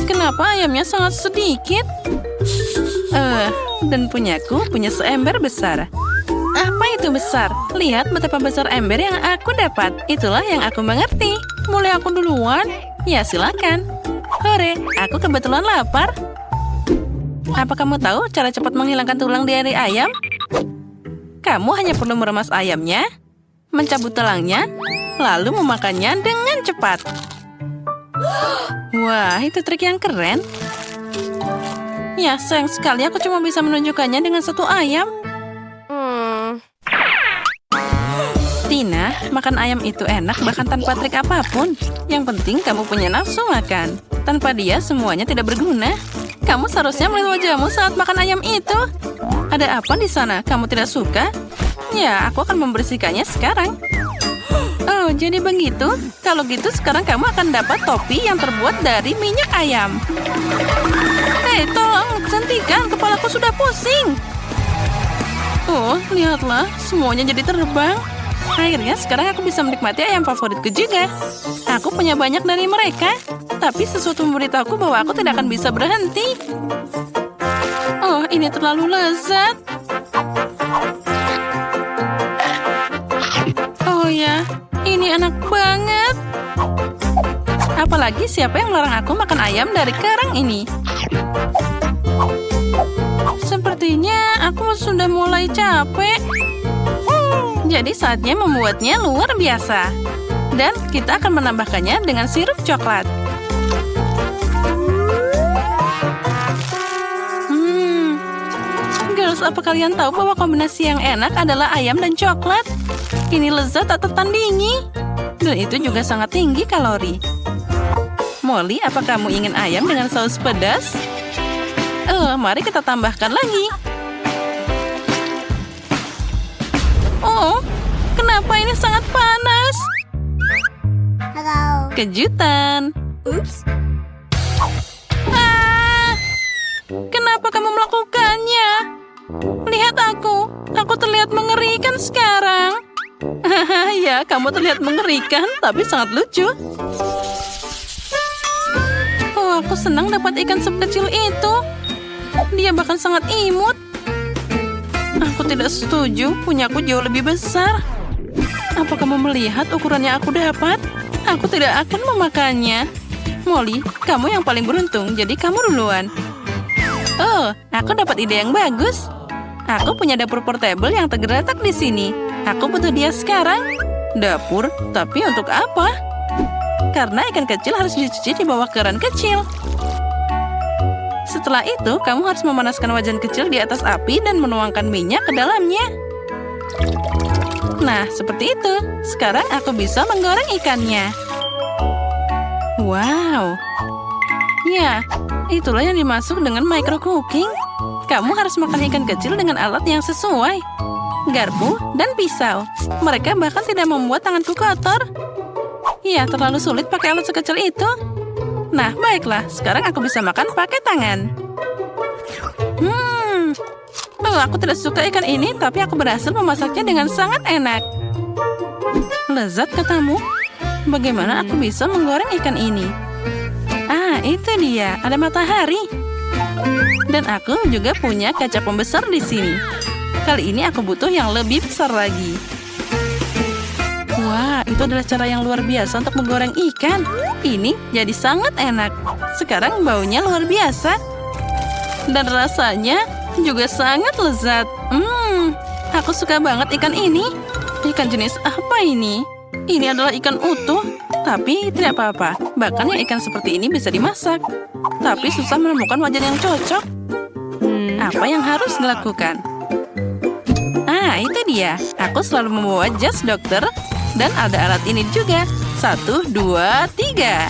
Kenapa ayamnya sangat sedikit? Dan punyaku punya seember besar. Apa itu besar? Lihat betapa besar ember yang aku dapat. Itulah yang aku mengerti. Mulai aku duluan? Ya, silakan. Hore, aku kebetulan lapar. Apa kamu tahu cara cepat menghilangkan tulang dari ayam? Kamu hanya perlu meremas ayamnya, mencabut tulangnya, lalu memakannya dengan cepat. Wah, itu trik yang keren. Ya, sayang sekali aku cuma bisa menunjukkannya dengan satu ayam. Tina, makan ayam itu enak bahkan tanpa trik apapun. Yang penting kamu punya nafsu makan. Tanpa dia, semuanya tidak berguna. Kamu seharusnya melihat wajahmu saat makan ayam itu. Ada apa di sana? Kamu tidak suka? Ya, aku akan membersihkannya sekarang. Oh, jadi begitu? Kalau gitu sekarang kamu akan dapat topi yang terbuat dari minyak ayam. Hei, tolong, hentikan. Kepalaku sudah pusing. Oh, lihatlah. Semuanya jadi terbang. Akhirnya sekarang aku bisa menikmati ayam favoritku juga. Aku punya banyak dari mereka. Tapi sesuatu memberitahuku bahwa aku tidak akan bisa berhenti. Oh, ini terlalu lezat. Oh ya, ini enak banget. Apalagi siapa yang melarang aku makan ayam dari kerang ini? Sepertinya aku sudah mulai capek. Jadi saatnya membuatnya luar biasa. Dan kita akan menambahkannya dengan sirup coklat. Girls, apa kalian tahu bahwa kombinasi yang enak adalah ayam dan coklat? Ini lezat tak tertandingi. Dan itu juga sangat tinggi kalori. Molly, apa kamu ingin ayam dengan saus pedas? Mari kita tambahkan lagi. Oh, kenapa ini sangat panas? Halo. Kejutan. Oops. Kenapa kamu melakukannya? Lihat aku. Aku terlihat mengerikan sekarang. Ya, kamu terlihat mengerikan, tapi sangat lucu. Oh, aku senang dapat ikan sekecil itu. Dia bahkan sangat imut. Aku tidak setuju, punyaku jauh lebih besar. Apa kamu melihat ukurannya aku dapat? Aku tidak akan memakannya. Molly, kamu yang paling beruntung, jadi kamu duluan. Oh, aku dapat ide yang bagus. Aku punya dapur portable yang tergeletak di sini. Aku butuh dia sekarang. Dapur? Tapi untuk apa? Karena ikan kecil harus dicuci di bawah keran kecil. Setelah itu, kamu harus memanaskan wajan kecil di atas api dan menuangkan minyak ke dalamnya. Nah, seperti itu. Sekarang aku bisa menggoreng ikannya. Wow. Ya, itulah yang dimaksud dengan micro cooking. Kamu harus makan ikan kecil dengan alat yang sesuai. Garpu dan pisau. Mereka bahkan tidak membuat tanganku kotor. Ya, terlalu sulit pakai alat sekecil itu. Nah, baiklah. Sekarang aku bisa makan pakai tangan. Oh, aku tidak suka ikan ini, tapi aku berhasil memasaknya dengan sangat enak. Lezat katamu? Bagaimana aku bisa menggoreng ikan ini? Ah, itu dia. Ada matahari. Dan aku juga punya kaca pembesar di sini. Kali ini aku butuh yang lebih besar lagi. Wah, itu adalah cara yang luar biasa untuk menggoreng ikan. Ini jadi sangat enak. Sekarang baunya luar biasa. Dan rasanya juga sangat lezat. Aku suka banget ikan ini. Ikan jenis apa ini? Ini adalah ikan utuh. Tapi tidak apa-apa. Bahkan yang ikan seperti ini bisa dimasak. Tapi susah menemukan wajan yang cocok. Apa yang harus dilakukan? Ah, itu dia. Aku selalu membawa jas dokter. Dan ada alat ini juga. 1, 2, 3.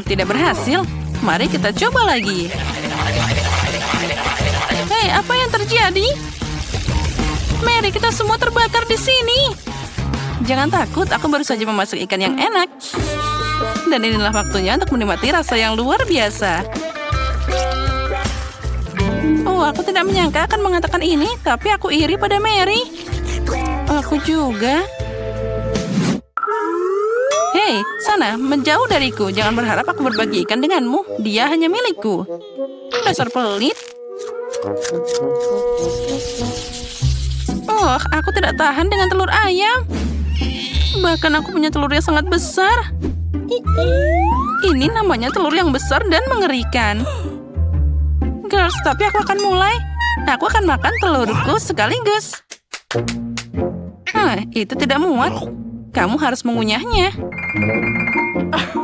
Tidak berhasil. Mari kita coba lagi. Hei, apa yang terjadi? Mary, kita semua terbakar di sini. Jangan takut, aku baru saja memasak ikan yang enak. Dan inilah waktunya untuk menikmati rasa yang luar biasa. Oh, aku tidak menyangka akan mengatakan ini, tapi aku iri pada Mary. Aku juga. Hei, sana, menjauh dariku. Jangan berharap aku berbagi ikan denganmu. Dia hanya milikku. Dasar pelit. Oh, aku tidak tahan dengan telur ayam. Bahkan aku punya telur yang sangat besar. Ini namanya telur yang besar dan mengerikan. Girls, tapi aku akan mulai. Aku akan makan telurku sekaligus. Itu tidak muat. Kamu harus mengunyahnya.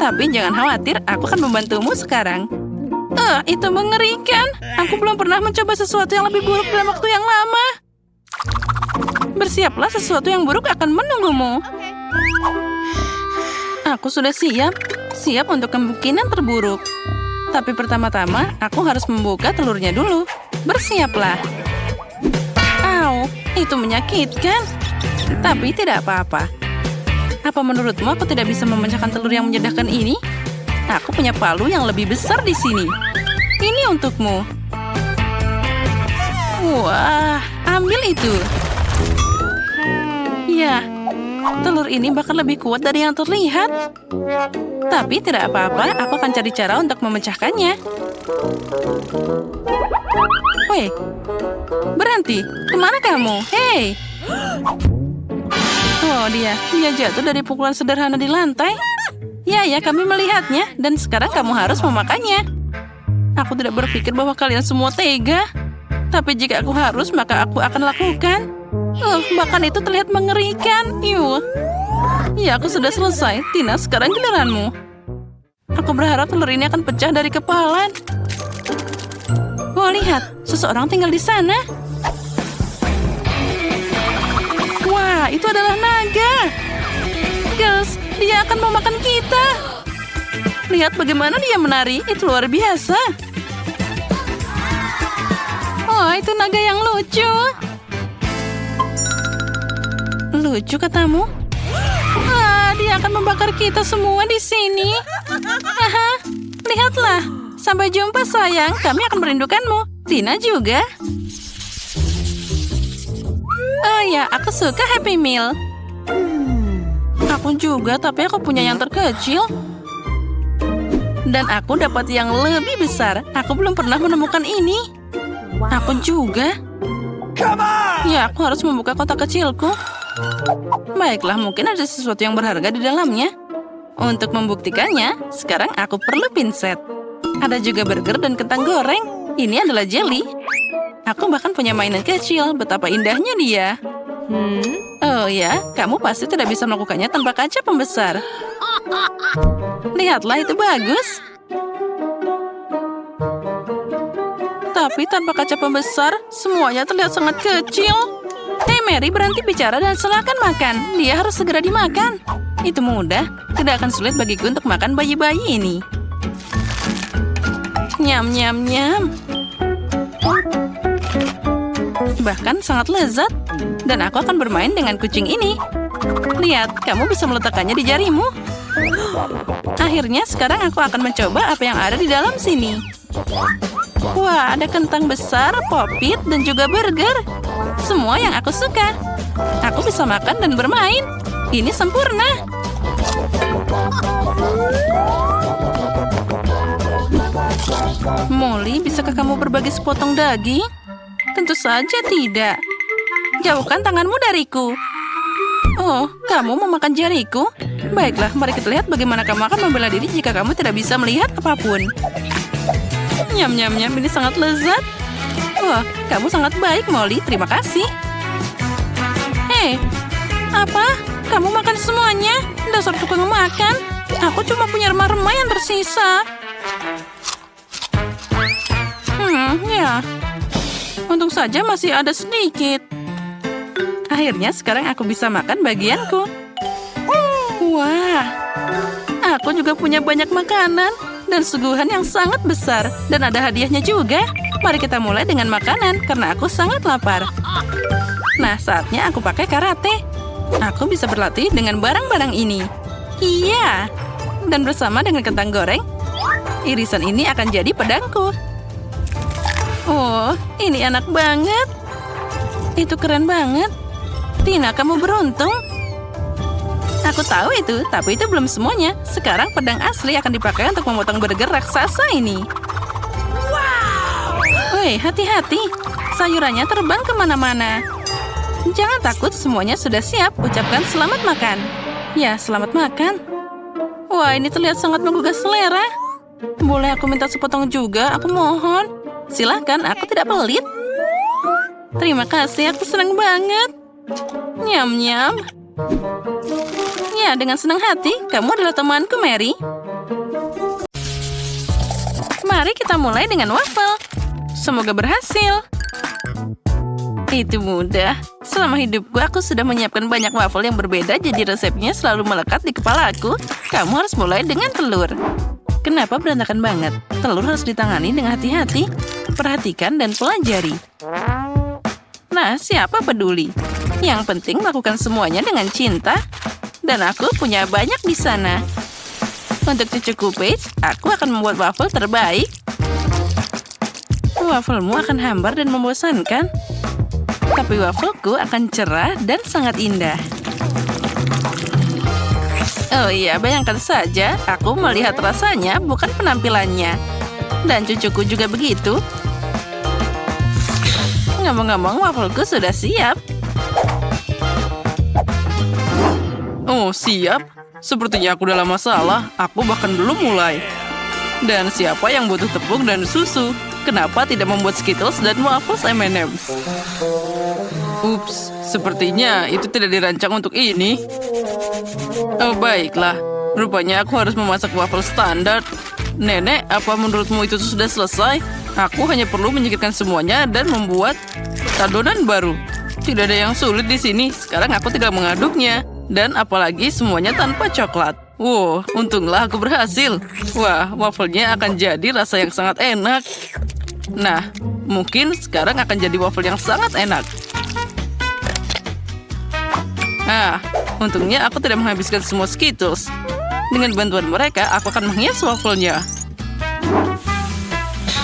Tapi jangan khawatir, aku akan membantumu sekarang. Itu mengerikan. Aku belum pernah mencoba sesuatu yang lebih buruk dalam waktu yang lama. Bersiaplah, sesuatu yang buruk akan menunggumu. Aku sudah siap. Siap untuk kemungkinan terburuk. Tapi pertama-tama, aku harus membuka telurnya dulu. Bersiaplah. Au, itu menyakitkan. Tapi tidak apa-apa. Apa menurutmu aku tidak bisa memecahkan telur yang menyedihkan ini? Aku punya palu yang lebih besar di sini. Ini untukmu. Wah, ambil itu. Ya, telur ini bahkan lebih kuat dari yang terlihat. Tapi tidak apa-apa, aku akan cari cara untuk memecahkannya. Woi, berhenti. Kemana kamu? Hei. Oh, dia jatuh dari pukulan sederhana di lantai. Ya, kami melihatnya. Dan sekarang kamu harus memakannya. Aku tidak berpikir bahwa kalian semua tega. Tapi jika aku harus, maka aku akan lakukan. Bahkan itu terlihat mengerikan. Ya, aku sudah selesai. Tina, sekarang giliranmu. Aku berharap telur ini akan pecah dari kepalan. Wah, lihat. Seseorang tinggal di sana. Wah, itu adalah naga. Girls, dia akan memakan kita. Lihat bagaimana dia menari. Itu luar biasa. Oh, itu naga yang lucu. Lucu katamu? Dia akan membakar kita semua di sini. Lihatlah. Sampai jumpa sayang. Kami akan merindukanmu. Tina juga. Oh ya, aku suka Happy Meal. Aku juga, tapi aku punya yang terkecil. Dan aku dapat yang lebih besar. Aku belum pernah menemukan ini. Aku juga. Ya, aku harus membuka kotak kecilku. Baiklah, mungkin ada sesuatu yang berharga di dalamnya. Untuk membuktikannya, sekarang aku perlu pinset. Ada juga burger dan kentang goreng. Ini adalah jelly. Aku bahkan punya mainan kecil. Betapa indahnya dia. Oh ya, kamu pasti tidak bisa melakukannya tanpa kaca pembesar. Lihatlah, itu bagus. Tapi tanpa kaca pembesar, semuanya terlihat sangat kecil. Hei Mary, berhenti bicara dan silakan makan. Dia harus segera dimakan. Itu mudah. Tidak akan sulit bagiku untuk makan bayi-bayi ini. Nyam, nyam, nyam. Bahkan sangat lezat. Dan aku akan bermain dengan kucing ini. Lihat, kamu bisa meletakkannya di jarimu. Akhirnya, sekarang aku akan mencoba apa yang ada di dalam sini. Wah, ada kentang besar, popit, dan juga burger. Semua yang aku suka. Aku bisa makan dan bermain. Ini sempurna. Molly, bisakah kamu berbagi sepotong daging? Tentu saja tidak. Jauhkan tanganmu dariku. Oh, kamu mau makan jariku? Baiklah, mari kita lihat bagaimana kamu akan membela diri jika kamu tidak bisa melihat apapun. Nyam, nyam, nyam, ini sangat lezat. Wah, kamu sangat baik, Molly. Terima kasih. Hei, apa? Kamu makan semuanya? Dasar tukang makan. Aku cuma punya remah-remah yang tersisa. Ya. Untung saja masih ada sedikit. Akhirnya sekarang aku bisa makan bagianku. Wah, aku juga punya banyak makanan dan suguhan yang sangat besar. Dan ada hadiahnya juga. Mari kita mulai dengan makanan karena aku sangat lapar. Nah, saatnya aku pakai karate. Aku bisa berlatih dengan barang-barang ini. Iya. Dan bersama dengan kentang goreng, irisan ini akan jadi pedangku. Oh, ini enak banget. Itu keren banget. Tina, kamu beruntung. Aku tahu itu, tapi itu belum semuanya. Sekarang pedang asli akan dipakai untuk memotong burger raksasa ini. Wow! Woi, hati-hati. Sayurannya terbang kemana-mana. Jangan takut, semuanya sudah siap. Ucapkan selamat makan. Ya, selamat makan. Wah, ini terlihat sangat menggugah selera. Boleh aku minta sepotong juga? Aku mohon. Silahkan, aku tidak pelit. Terima kasih, aku senang banget. Nyam-nyam. Ya, dengan senang hati. Kamu adalah temanku, Mary. Mari kita mulai dengan waffle. Semoga berhasil. Itu mudah. Selama hidupku, aku sudah menyiapkan banyak waffle yang berbeda, jadi resepnya selalu melekat di kepala aku. Kamu harus mulai dengan telur. Kenapa berantakan banget? Telur harus ditangani dengan hati-hati. Perhatikan dan pelajari. Nah, siapa peduli? Yang penting lakukan semuanya dengan cinta. Dan aku punya banyak di sana. Untuk cucuku Paige, aku akan membuat waffle terbaik. Wafflemu akan hambar dan membosankan. Tapi waffleku akan cerah dan sangat indah. Oh iya, bayangkan saja, aku melihat rasanya, bukan penampilannya. Dan cucuku juga begitu. Ngomong-ngomong, waffleku sudah siap. Oh, siap? Sepertinya aku dalam masalah. Aku bahkan belum mulai. Dan siapa yang butuh tepung dan susu? Kenapa tidak membuat Skittles dan waffles M&M's? Ups, sepertinya itu tidak dirancang untuk ini. Oh, baiklah. Rupanya aku harus memasak waffle standar. Nenek, apa menurutmu itu sudah selesai? Aku hanya perlu menyingkirkan semuanya dan membuat adonan baru. Tidak ada yang sulit di sini. Sekarang aku tinggal mengaduknya. Dan apalagi semuanya tanpa coklat. Wow, untunglah aku berhasil. Wah, waffle-nya akan jadi rasa yang sangat enak. Nah, mungkin sekarang akan jadi waffle yang sangat enak. Ah, untungnya aku tidak menghabiskan semua Skittles. Dengan bantuan mereka, aku akan menghias waffle-nya.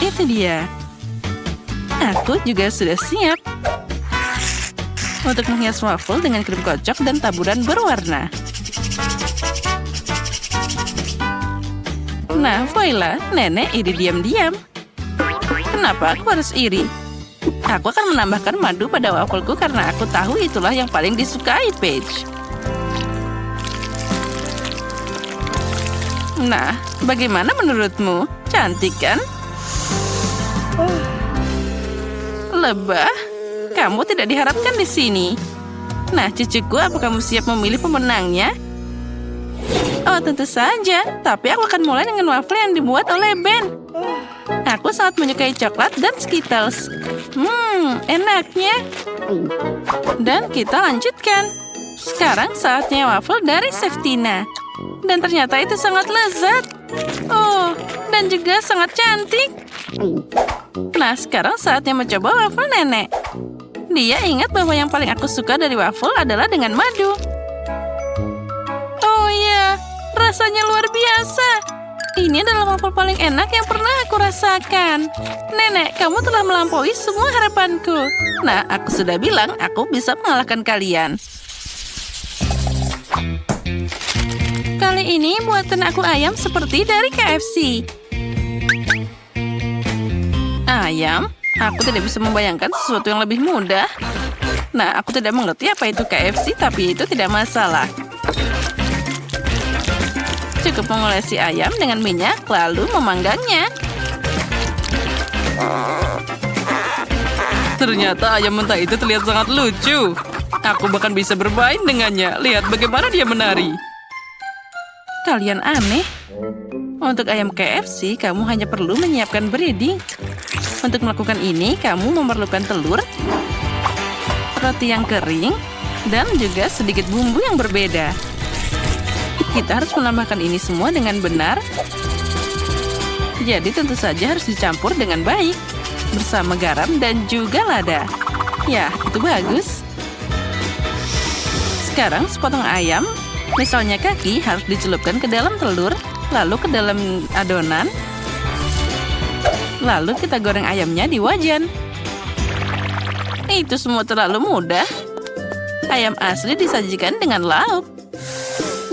Itu dia. Aku juga sudah siap untuk menghias waffle dengan krim kocok dan taburan berwarna. Nah, voila, nenek iri diam-diam. Kenapa aku harus iri? Aku akan menambahkan madu pada waffleku karena aku tahu itulah yang paling disukai Paige. Nah, bagaimana menurutmu? Cantik kan? Lebah? Kamu tidak diharapkan di sini. Nah, cucuku, apa kamu siap memilih pemenangnya? Oh, tentu saja. Tapi aku akan mulai dengan waffle yang dibuat oleh Ben. Aku sangat menyukai coklat dan Skittles. Enaknya. Dan kita lanjutkan. Sekarang saatnya waffle dari Seftina. Dan ternyata itu sangat lezat. Oh, dan juga sangat cantik. Nah, sekarang saatnya mencoba waffle nenek. Dia ingat bahwa yang paling aku suka dari waffle adalah dengan madu. Oh iya, rasanya luar biasa. Ini adalah waffle paling enak yang pernah aku rasakan. Nenek, kamu telah melampaui semua harapanku. Nah, aku sudah bilang aku bisa mengalahkan kalian. Kali ini buatan aku ayam seperti dari KFC. Ayam? Aku tidak bisa membayangkan sesuatu yang lebih mudah. Nah, aku tidak mengerti apa itu KFC, tapi itu tidak masalah. Cukup mengolesi ayam dengan minyak, lalu memanggangnya. Ternyata ayam mentah itu terlihat sangat lucu. Aku bahkan bisa bermain dengannya. Lihat bagaimana dia menari. Kalian aneh. Untuk ayam KFC, kamu hanya perlu menyiapkan breading. Untuk melakukan ini, kamu memerlukan telur, roti yang kering, dan juga sedikit bumbu yang berbeda. Kita harus menambahkan ini semua dengan benar. Jadi tentu saja harus dicampur dengan baik, bersama garam dan juga lada. Ya, itu bagus. Sekarang sepotong ayam, misalnya kaki, harus dicelupkan ke dalam telur, lalu ke dalam adonan. Lalu kita goreng ayamnya di wajan. Itu semua terlalu mudah. Ayam asli disajikan dengan lauk.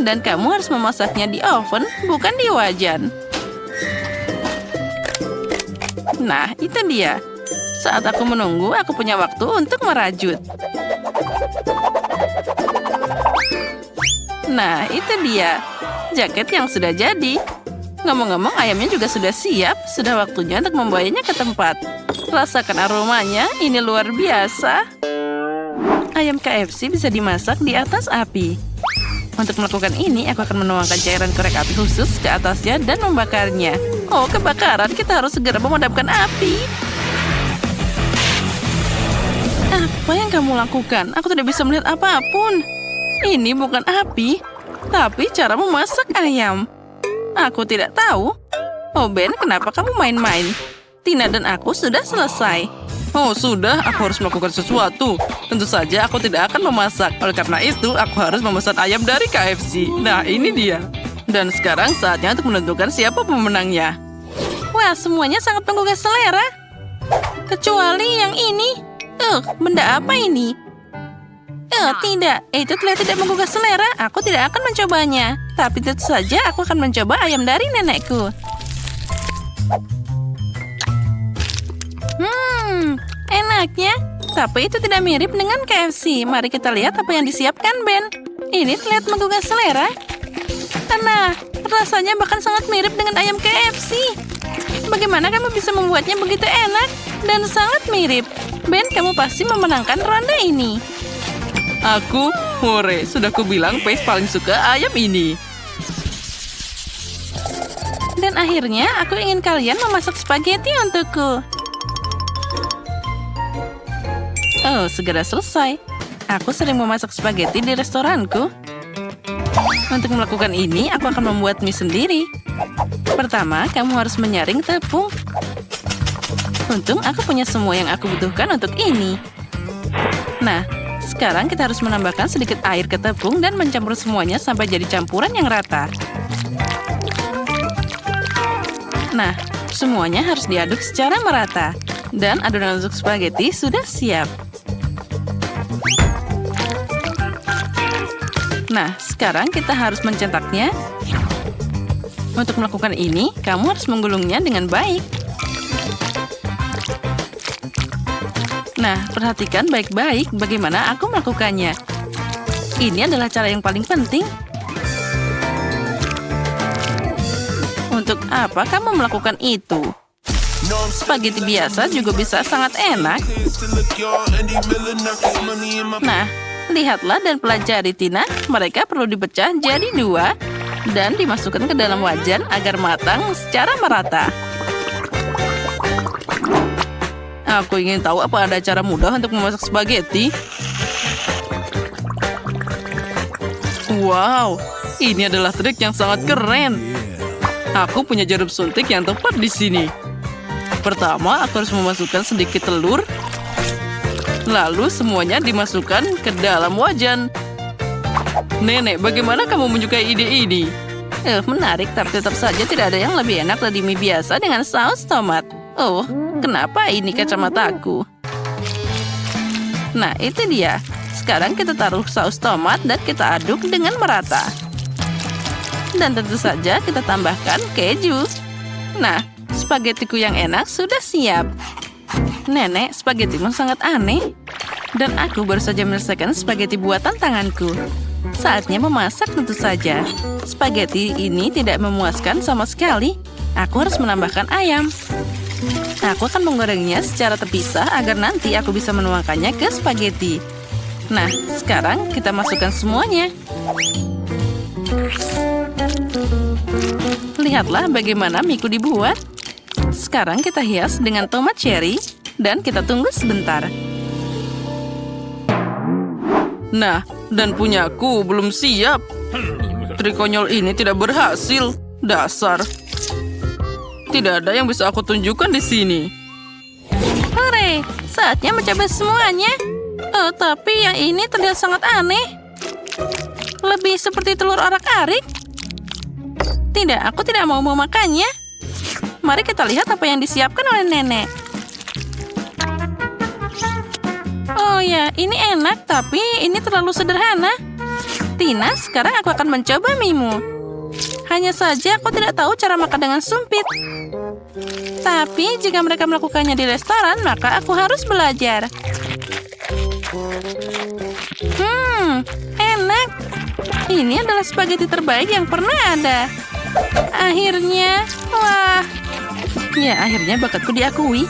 Dan kamu harus memasaknya di oven, bukan di wajan. Nah, itu dia. Saat aku menunggu, aku punya waktu untuk merajut. Nah, itu dia. Jaket yang sudah jadi. Ngomong-ngomong, ayamnya juga sudah siap. Sudah waktunya untuk membawanya ke tempat. Rasakan aromanya, ini luar biasa. Ayam KFC bisa dimasak di atas api. Untuk melakukan ini, aku akan menuangkan cairan korek api khusus ke atasnya dan membakarnya. Oh, kebakaran! Kita harus segera memadamkan api. Apa yang kamu lakukan? Aku tidak bisa melihat apapun. Ini bukan api, tapi cara memasak ayam. Aku tidak tahu. Oh, Ben, kenapa kamu main-main? Tina dan aku sudah selesai. Oh, sudah. Aku harus melakukan sesuatu. Tentu saja aku tidak akan memasak. Oleh karena itu, aku harus memesan ayam dari KFC. Nah, ini dia. Dan sekarang saatnya untuk menentukan siapa pemenangnya. Wah, semuanya sangat menggugah selera. Kecuali yang ini. Benda apa ini? Tidak. Itu terlihat tidak menggugah selera. Aku tidak akan mencobanya. Tapi tentu saja aku akan mencoba ayam dari nenekku. Enaknya. Tapi itu tidak mirip dengan KFC. Mari kita lihat apa yang disiapkan, Ben. Ini terlihat menggugah selera. Nah, rasanya bahkan sangat mirip dengan ayam KFC. Bagaimana kamu bisa membuatnya begitu enak dan sangat mirip? Ben, kamu pasti memenangkan ronde ini. Aku, hore, sudah kubilang Pace paling suka ayam ini. Dan akhirnya, aku ingin kalian memasak spaghetti untukku. Oh, segera selesai. Aku sering memasak spaghetti di restoranku. Untuk melakukan ini, aku akan membuat mie sendiri. Pertama, kamu harus menyaring tepung. Untung aku punya semua yang aku butuhkan untuk ini. Nah, sekarang kita harus menambahkan sedikit air ke tepung dan mencampur semuanya sampai jadi campuran yang rata. Nah, semuanya harus diaduk secara merata. Dan adonan untuk spaghetti sudah siap. Nah, sekarang kita harus mencetaknya. Untuk melakukan ini, kamu harus menggulungnya dengan baik. Nah, perhatikan baik-baik bagaimana aku melakukannya. Ini adalah cara yang paling penting. Untuk apa kamu melakukan itu? Spaghetti biasa juga bisa sangat enak. Nah, lihatlah dan pelajari, Tina. Mereka perlu dipecah jadi 2 dan dimasukkan ke dalam wajan agar matang secara merata. Aku ingin tahu apa ada cara mudah untuk memasak spaghetti. Wow, ini adalah trik yang sangat keren. Aku punya jarum suntik yang tepat di sini. Pertama, aku harus memasukkan sedikit telur. Lalu semuanya dimasukkan ke dalam wajan. Nenek, bagaimana kamu menyukai ide ini? Menarik, tapi tetap saja tidak ada yang lebih enak dari mie biasa dengan saus tomat. Oh, kenapa ini kacamataku? Nah, itu dia. Sekarang kita taruh saus tomat dan kita aduk dengan merata. Dan tentu saja kita tambahkan keju. Nah, spagettiku yang enak sudah siap. Nenek, spagettimu sangat aneh. Dan aku baru saja menyelesaikan spaghetti buatan tanganku. Saatnya memasak tentu saja. Spaghetti ini tidak memuaskan sama sekali. Aku harus menambahkan ayam. Aku akan menggorengnya secara terpisah agar nanti aku bisa menuangkannya ke spaghetti. Nah, sekarang kita masukkan semuanya. Lihatlah bagaimana miku dibuat. Sekarang kita hias dengan tomat cherry dan kita tunggu sebentar. Nah, dan punyaku belum siap. Trik konyol ini tidak berhasil. Dasar. Tidak ada yang bisa aku tunjukkan di sini. Hore, saatnya mencoba semuanya. Oh, tapi yang ini terlihat sangat aneh. Lebih seperti telur orak-arik. Tidak, aku tidak mau memakannya. Mari kita lihat apa yang disiapkan oleh nenek. Oh ya, ini enak, tapi ini terlalu sederhana. Tina, sekarang aku akan mencoba mimu. Hanya saja aku tidak tahu cara makan dengan sumpit. Tapi jika mereka melakukannya di restoran, maka aku harus belajar. Enak. Ini adalah spaghetti terbaik yang pernah ada. Akhirnya, wah. Ya, akhirnya bakatku diakui.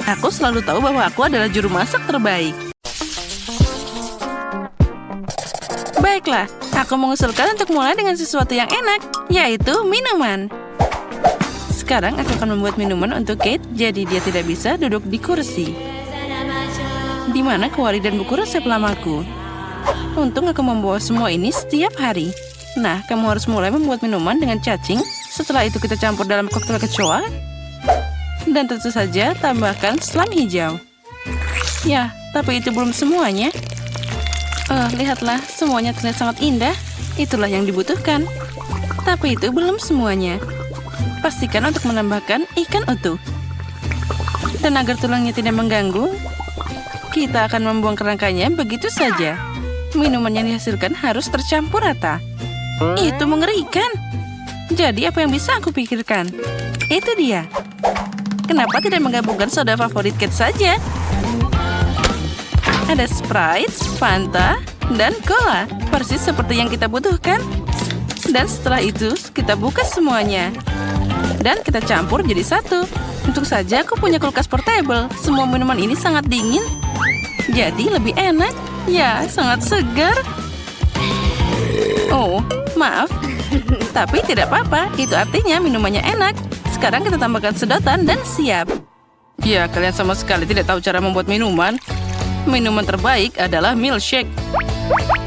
Aku selalu tahu bahwa aku adalah juru masak terbaik. Baiklah, aku mengusulkan untuk mulai dengan sesuatu yang enak, yaitu minuman. Sekarang aku akan membuat minuman untuk Kate, jadi dia tidak bisa duduk di kursi. Di mana kuali dan buku resep lamaku? Untung aku membawa semua ini setiap hari. Nah, kamu harus mulai membuat minuman dengan cacing. Setelah itu kita campur dalam koktail kecoa. Dan tentu saja tambahkan selam hijau. Ya, tapi itu belum semuanya. Lihatlah, semuanya terlihat sangat indah. Itulah yang dibutuhkan. Tapi itu belum semuanya. Pastikan untuk menambahkan ikan utuh. Dan agar tulangnya tidak mengganggu, kita akan membuang kerangkanya begitu saja. Minuman yang dihasilkan harus tercampur rata. Itu mengerikan. Jadi apa yang bisa aku pikirkan? Itu dia. Kenapa tidak menggabungkan soda favorit Kate saja? Ada Sprite, Fanta, dan Cola. Persis seperti yang kita butuhkan. Dan setelah itu, kita buka semuanya. Dan kita campur jadi satu. Untung saja aku punya kulkas portable. Semua minuman ini sangat dingin. Jadi lebih enak. Ya, sangat segar. Oh, maaf. Tapi tidak apa-apa. Itu artinya minumannya enak. Sekarang kita tambahkan sedotan dan siap. Ya, kalian sama sekali tidak tahu cara membuat minuman. Minuman terbaik adalah milkshake.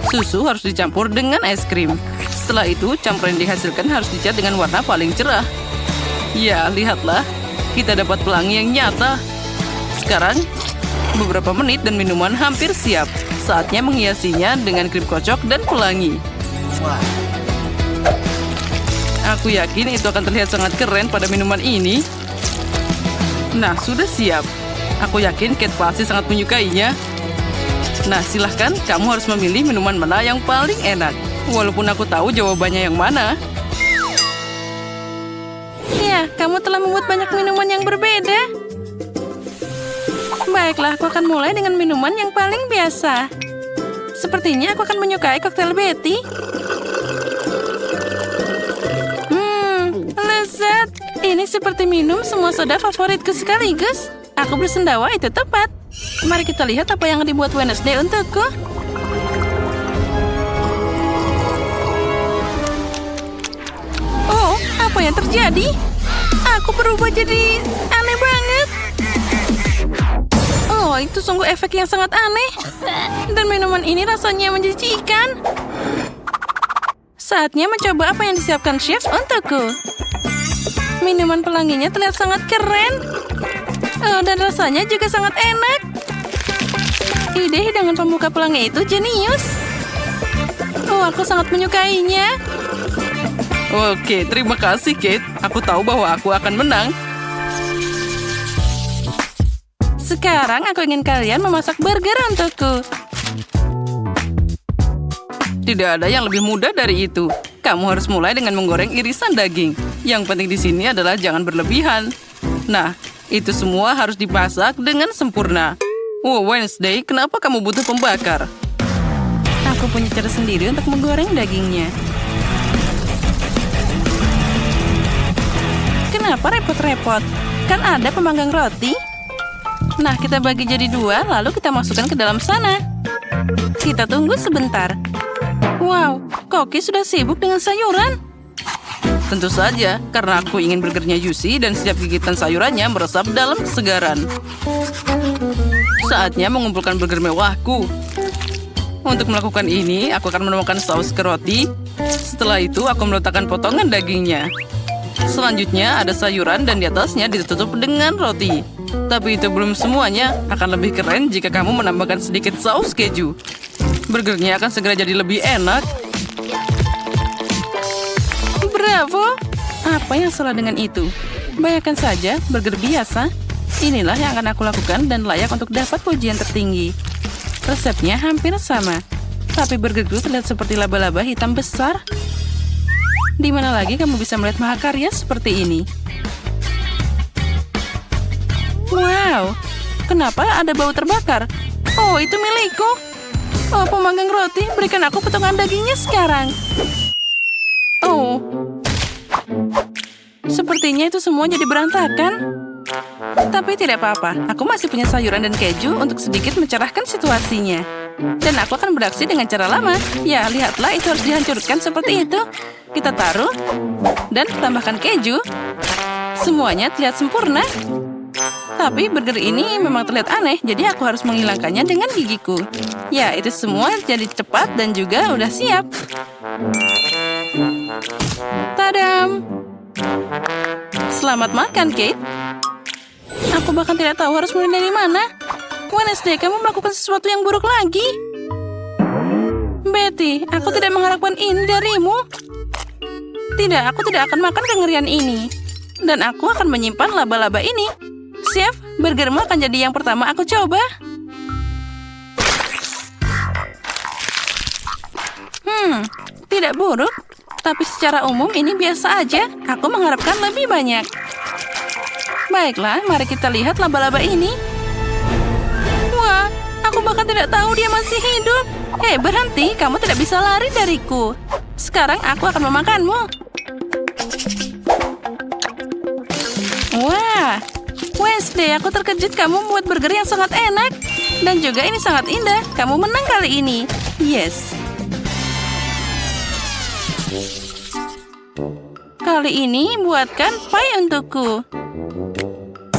Susu harus dicampur dengan es krim. Setelah itu, campuran yang dihasilkan harus dicat dengan warna paling cerah. Ya, lihatlah. Kita dapat pelangi yang nyata. Sekarang, beberapa menit dan minuman hampir siap. Saatnya menghiasinya dengan krim kocok dan pelangi. Aku yakin itu akan terlihat sangat keren pada minuman ini. Nah, sudah siap. Aku yakin Kate pasti sangat menyukainya. Nah, silahkan kamu harus memilih minuman mana yang paling enak. Walaupun aku tahu jawabannya yang mana. Ya, kamu telah membuat banyak minuman yang berbeda. Baiklah, aku akan mulai dengan minuman yang paling biasa. Sepertinya aku akan menyukai koktail Betty. Lezat. Ini seperti minum semua soda favoritku sekaligus. Aku bersendawa itu tepat. Mari kita lihat apa yang dibuat Wednesday untukku. Oh, apa yang terjadi? Aku berubah jadi aneh banget. Oh, itu sungguh efek yang sangat aneh. Dan minuman ini rasanya menjijikan. Saatnya mencoba apa yang disiapkan chef untukku. Minuman pelanginya terlihat sangat keren. Oh, dan rasanya juga sangat enak. Ide dengan pembuka pelangi itu jenius. Oh, aku sangat menyukainya. Oke, terima kasih, Kate. Aku tahu bahwa aku akan menang. Sekarang aku ingin kalian memasak burger untukku. Tidak ada yang lebih mudah dari itu. Kamu harus mulai dengan menggoreng irisan daging. Yang penting di sini adalah jangan berlebihan. Nah, itu semua harus dimasak dengan sempurna. Oh, Wednesday, kenapa kamu butuh pembakar? Aku punya cara sendiri untuk menggoreng dagingnya. Kenapa repot-repot? Kan ada pemanggang roti. Nah, kita bagi jadi dua, lalu kita masukkan ke dalam sana. Kita tunggu sebentar. Wow, Koki sudah sibuk dengan sayuran. Tentu saja, karena aku ingin burgernya juicy dan setiap gigitan sayurannya meresap dalam kesegaran. Saatnya mengumpulkan burger mewahku. Untuk melakukan ini, aku akan menemukan saus ke roti. Setelah itu, aku meletakkan potongan dagingnya. Selanjutnya, ada sayuran dan di atasnya ditutup dengan roti. Tapi itu belum semuanya. Akan lebih keren jika kamu menambahkan sedikit saus keju. Burgernya akan segera jadi lebih enak. Bravo! Apa yang salah dengan itu? Bayangkan saja, burger biasa. Inilah yang akan aku lakukan dan layak untuk dapat pujian tertinggi. Resepnya hampir sama. Tapi burgerku terlihat seperti laba-laba hitam besar. Di mana lagi kamu bisa melihat mahakarya seperti ini? Wow, kenapa ada bau terbakar? Oh, itu milikku. Oh, pemanggang roti, berikan aku potongan dagingnya sekarang. Oh, sepertinya itu semua jadi berantakan. Tapi tidak apa-apa, aku masih punya sayuran dan keju untuk sedikit mencerahkan situasinya. Dan aku akan beraksi dengan cara lama. Ya, lihatlah, itu harus dihancurkan seperti itu. Kita taruh dan tambahkan keju. Semuanya terlihat sempurna. Tapi burger ini memang terlihat aneh, jadi aku harus menghilangkannya dengan gigiku. Ya, itu semua jadi cepat dan juga udah siap. Tadam! Selamat makan, Kate. Aku bahkan tidak tahu harus mulai dari mana. Wednesday, kamu melakukan sesuatu yang buruk lagi. Betty, aku tidak mengharapkan ini darimu. Tidak, aku tidak akan makan kengerian ini. Dan aku akan menyimpan laba-laba ini. Chef, burgermu akan jadi yang pertama aku coba. Tidak buruk. Tapi secara umum ini biasa aja. Aku mengharapkan lebih banyak. Baiklah, mari kita lihat laba-laba ini. Wah, aku bahkan tidak tahu dia masih hidup. Hei, berhenti. Kamu tidak bisa lari dariku. Sekarang aku akan memakanmu. Wah, Wednesday, aku terkejut kamu membuat burger yang sangat enak. Dan juga ini sangat indah. Kamu menang kali ini. Yes. Kali ini buatkan pie untukku.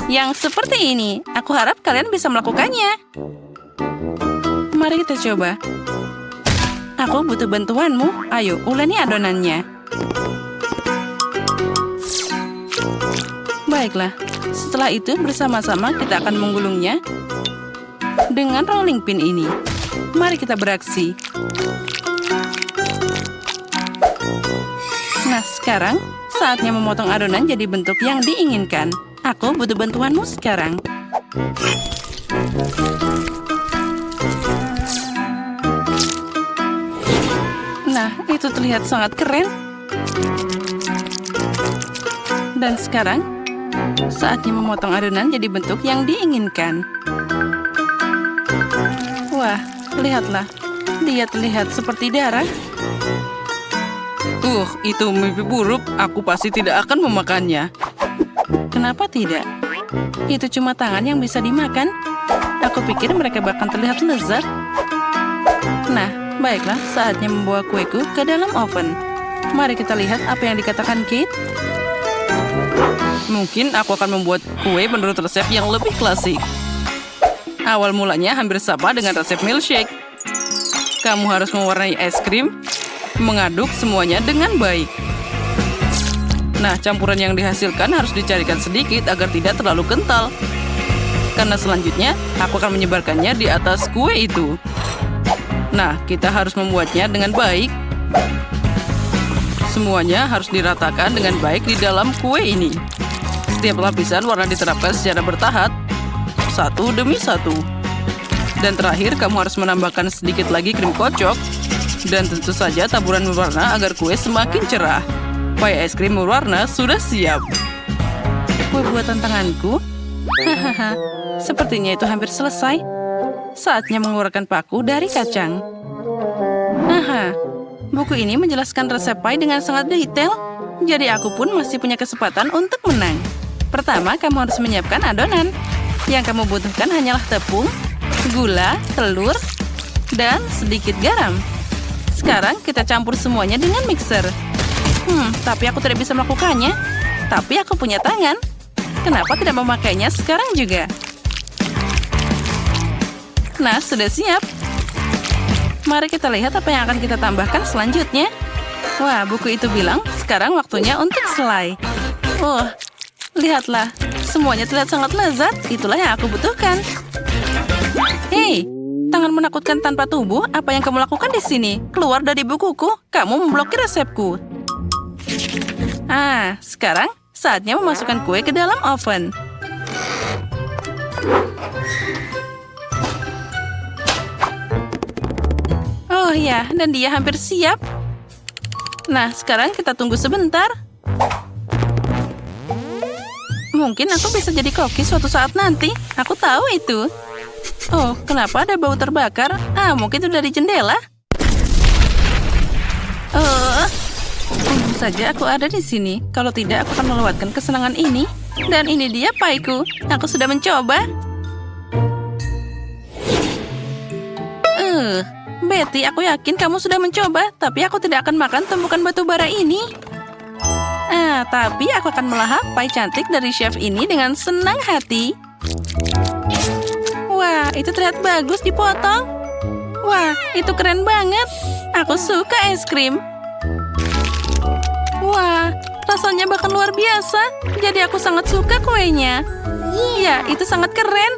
Yang seperti ini. Aku harap kalian bisa melakukannya. Mari kita coba. Aku butuh bantuanmu. Ayo, uleni adonannya. Baiklah. Setelah itu bersama-sama kita akan menggulungnya dengan rolling pin ini. Mari kita beraksi. Nah, sekarang saatnya memotong adonan jadi bentuk yang diinginkan. Aku butuh bantuanmu sekarang. Nah, itu terlihat sangat keren. Dan sekarang saatnya memotong adonan jadi bentuk yang diinginkan. Wah, lihatlah. Dia terlihat seperti darah. Itu mimpi buruk. Aku pasti tidak akan memakannya. Kenapa tidak? Itu cuma tangan yang bisa dimakan. Aku pikir mereka bahkan terlihat lezat. Nah, baiklah. Saatnya membawa kueku ke dalam oven. Mari kita lihat apa yang dikatakan Kate. Mungkin aku akan membuat kue menurut resep yang lebih klasik. Awal mulanya hampir sama dengan resep milkshake. Kamu harus mewarnai es krim, mengaduk semuanya dengan baik. Nah, campuran yang dihasilkan harus dicarikan sedikit agar tidak terlalu kental. Karena selanjutnya, aku akan menyebarkannya di atas kue itu. Nah, kita harus membuatnya dengan baik. Semuanya harus diratakan dengan baik di dalam kue ini. Setiap lapisan warna diterapkan secara bertahap, satu demi satu. Dan terakhir, kamu harus menambahkan sedikit lagi krim kocok. Dan tentu saja taburan berwarna agar kue semakin cerah. Pie es krim berwarna sudah siap. Kue buatan tanganku? Hahaha, sepertinya itu hampir selesai. Saatnya mengeluarkan paku dari kacang. Haha, buku ini menjelaskan resep pie dengan sangat detail. Jadi aku pun masih punya kesempatan untuk menang. Pertama, kamu harus menyiapkan adonan. Yang kamu butuhkan hanyalah tepung, gula, telur, dan sedikit garam. Sekarang kita campur semuanya dengan mixer. Tapi aku tidak bisa melakukannya. Tapi aku punya tangan. Kenapa tidak memakainya sekarang juga? Nah, sudah siap. Mari kita lihat apa yang akan kita tambahkan selanjutnya. Wah, buku itu bilang sekarang waktunya untuk selai. Oh, lihatlah. Semuanya terlihat sangat lezat. Itulah yang aku butuhkan. Hei, tangan menakutkan tanpa tubuh. Apa yang kamu lakukan di sini? Keluar dari bukuku. Kamu memblokir resepku. Sekarang saatnya memasukkan kue ke dalam oven. Oh, Oh ya, dan dia hampir siap. Nah, sekarang kita tunggu sebentar. Mungkin aku bisa jadi koki suatu saat nanti. Aku tahu itu. Oh, kenapa ada bau terbakar? Mungkin itu dari jendela. Untung saja aku ada di sini. Kalau tidak, aku akan melewatkan kesenangan ini. Dan ini dia paiku. Aku sudah mencoba. Betty, aku yakin kamu sudah mencoba. Tapi aku tidak akan makan tumpukan batu bara ini. Tapi aku akan melahap pai cantik dari chef ini dengan senang hati. Wah, itu terlihat bagus dipotong. Wah, itu keren banget. Aku suka es krim. Wah, rasanya bahkan luar biasa. Jadi aku sangat suka kuenya. Ya, itu sangat keren.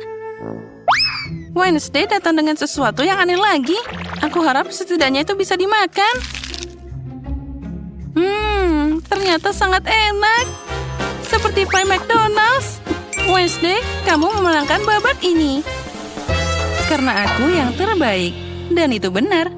Wednesday datang dengan sesuatu yang aneh lagi. Aku harap setidaknya itu bisa dimakan. Ternyata sangat enak. Seperti pie McDonald's. Wednesday, kamu memenangkan babak ini. Karena aku yang terbaik. Dan itu benar.